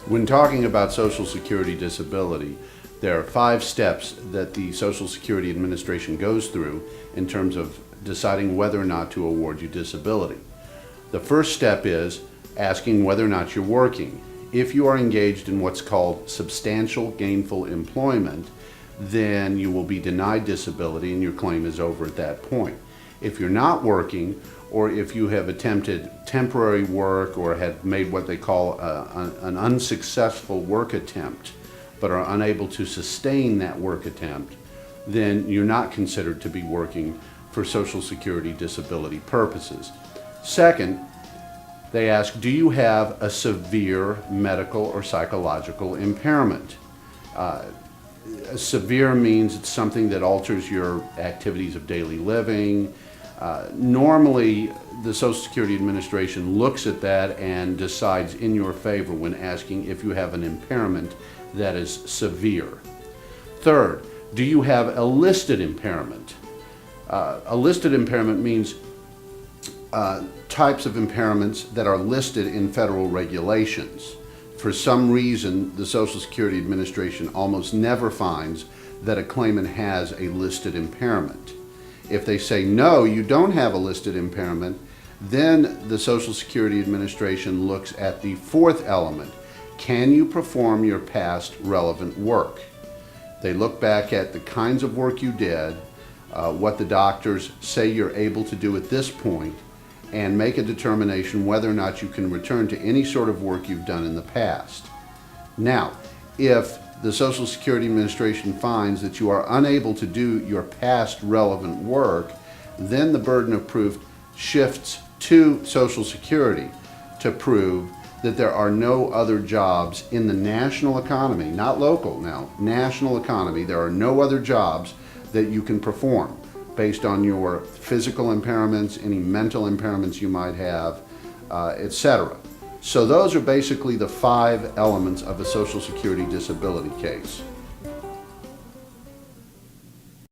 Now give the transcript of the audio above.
When talking about Social Security disability, there are 5 steps that the Social Security Administration goes through in terms of deciding whether or not to award you disability. The first step is asking whether or not you're working. If you are engaged in what's called substantial gainful employment, then you will be denied disability and your claim is over at that point. If you're not working, or if you have attempted temporary work or have made what they call an unsuccessful work attempt, but are unable to sustain that work attempt, then you're not considered to be working for Social Security disability purposes. Second, they ask, do you have a severe medical or psychological impairment? Severe means it's something that alters your activities of daily living. Normally, the Social Security Administration looks at that and decides in your favor when asking if you have an impairment that is severe. Third, do you have a listed impairment? A listed impairment means types of impairments that are listed in federal regulations. For some reason, the Social Security Administration almost never finds that a claimant has a listed impairment. If they say, no, you don't have a listed impairment, then the Social Security Administration looks at the 4th element. Can you perform your past relevant work? They look back at the kinds of work you did, what the doctors say you're able to do at this point, and make a determination whether or not you can return to any sort of work you've done in the past. Now, if the Social Security Administration finds that you are unable to do your past relevant work, then the burden of proof shifts to Social Security to prove that there are no other jobs in the national economy, not local now, national economy, there are no other jobs that you can perform based on your physical impairments, any mental impairments you might have, etc. So those are basically the 5 elements of a Social Security disability case.